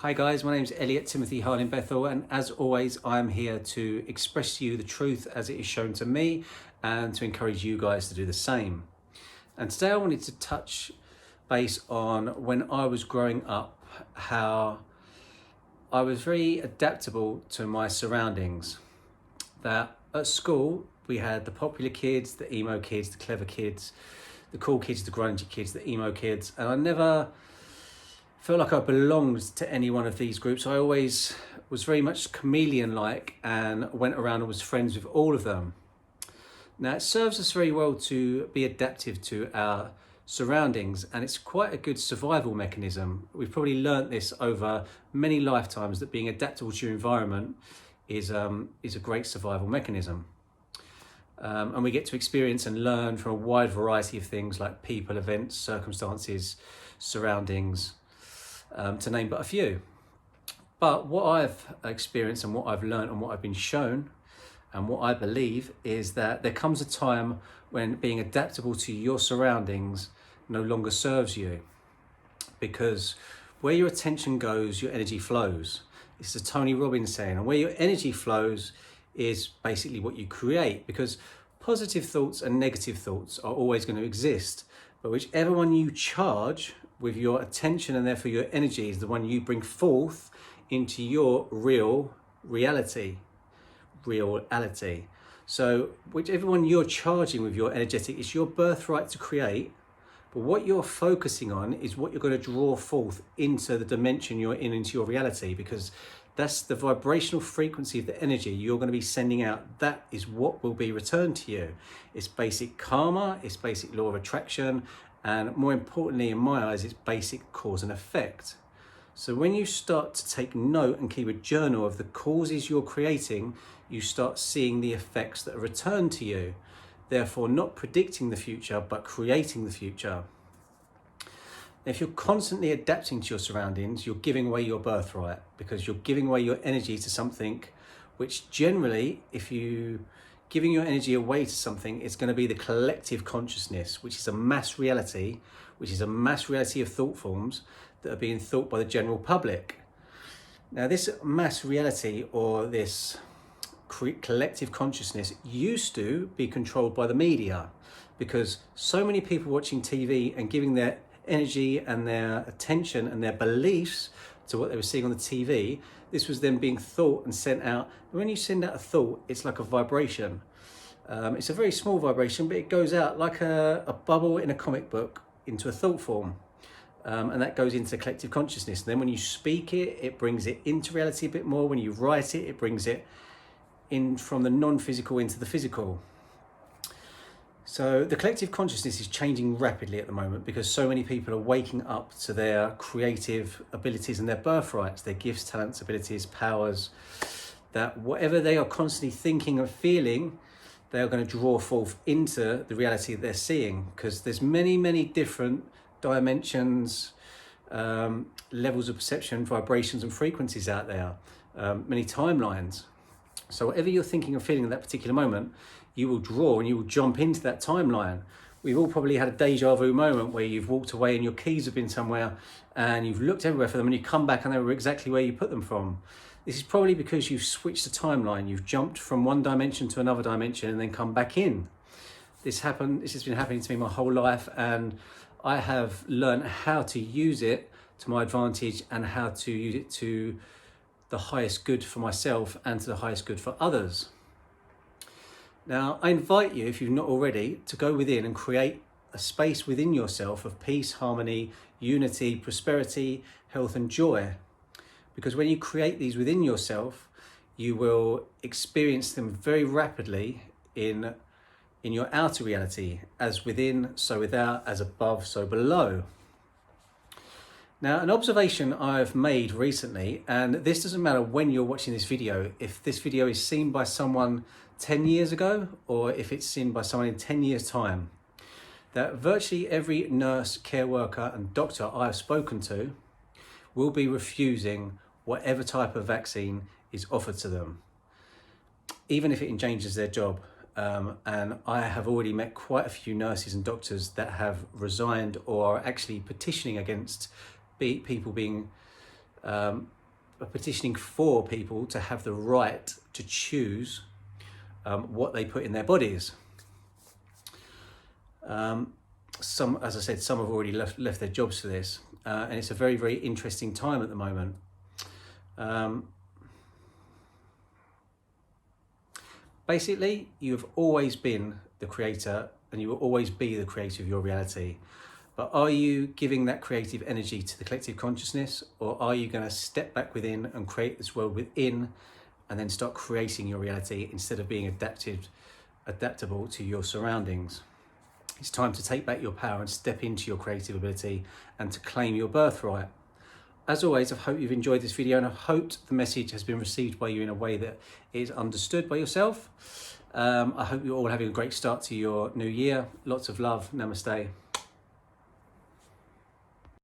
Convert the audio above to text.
Hi guys, my name's Elliot Timothy Harding Bethel, and as always I'm here to express to you the truth as it is shown to me and to encourage you guys to do the same. And today I wanted to touch base on when I was growing up, how I was very adaptable to my surroundings. That at school we had the popular kids, the emo kids, the clever kids, the cool kids, the grungy kids, the emo kids, and I never felt like I belonged to any one of these groups. I always was very much chameleon-like and went around and was friends with all of them. Now it serves us very well to be adaptive to our surroundings, and it's quite a good survival mechanism. We've probably learnt this over many lifetimes, that being adaptable to your environment is a great survival mechanism. And we get to experience and learn from a wide variety of things like people, events, circumstances, surroundings, to name but a few. But what I've experienced and what I've learned and what I've been shown and what I believe is that there comes a time when being adaptable to your surroundings no longer serves you, because where your attention goes, your energy flows. It's a Tony Robbins saying, and where your energy flows is basically what you create, because positive thoughts and negative thoughts are always going to exist, but whichever one you charge with your attention and therefore your energy is the one you bring forth into your reality. So whichever one you're charging with your energetic, it's your birthright to create, but what you're focusing on is what you're going to draw forth into the dimension you're in, into your reality, because that's the vibrational frequency of the energy you're going to be sending out. That is what will be returned to you. It's basic karma, it's basic law of attraction, and more importantly in my eyes, it's basic cause and effect. So when you start to take note and keep a journal of the causes you're creating, you start seeing the effects that are returned to you. Therefore, not predicting the future, but creating the future. If you're constantly adapting to your surroundings, you're giving away your birthright, because you're giving away your energy to something which generally, if you giving your energy away to something, it's going to be the collective consciousness, which is a mass reality, of thought forms that are being thought by the general public. Now, this mass reality, or this collective consciousness, used to be controlled by the media, because so many people watching TV and giving their energy and their attention and their beliefs to what they were seeing on the TV, this was then being thought and sent out. And when you send out a thought, it's like a vibration. It's a very small vibration, but it goes out like a bubble in a comic book into a thought form. And that goes into collective consciousness. And then when you speak it, it brings it into reality a bit more. When you write it, it brings it in from the non-physical into the physical. So the collective consciousness is changing rapidly at the moment, because so many people are waking up to their creative abilities and their birthrights, their gifts, talents, abilities, powers, that whatever they are constantly thinking and feeling, they are going to draw forth into the reality that they're seeing, because there's many different dimensions, levels of perception, vibrations and frequencies out there, many timelines. So whatever you're thinking and feeling at that particular moment, you will draw and you will jump into that timeline. We've all probably had a deja vu moment where you've walked away and your keys have been somewhere and you've looked everywhere for them, and you come back and they were exactly where you put them from. This is probably because you've switched the timeline. You've jumped from one dimension to another dimension and then come back in. This has been happening to me my whole life, and I have learned how to use it to my advantage and how to use it to the highest good for myself and to the highest good for others. Now, I invite you, if you've not already, to go within and create a space within yourself of peace, harmony, unity, prosperity, health and joy. Because when you create these within yourself, you will experience them very rapidly in your outer reality, as within, so without, as above, so below. Now, an observation I've made recently, and this doesn't matter when you're watching this video, if this video is seen by someone 10 years ago or if it's seen by someone in 10 years time, that virtually every nurse, care worker and doctor I've spoken to will be refusing whatever type of vaccine is offered to them, even if it endanges their job. And I have already met quite a few nurses and doctors that have resigned or are actually petitioning against people being are petitioning for people to have the right to choose what they put in their bodies. Some, as I said, some have already left their jobs for this, and it's a very, very interesting time at the moment. Basically, you have always been the creator, and you will always be the creator of your reality. But are you giving that creative energy to the collective consciousness, or are you going to step back within and create this world within, and then start creating your reality instead of being adaptable to your surroundings? It's time to take back your power and step into your creative ability and to claim your birthright. As always, I hope you've enjoyed this video, and I hope the message has been received by you in a way that is understood by yourself. I hope you're all having a great start to your new year. Lots of love. Namaste.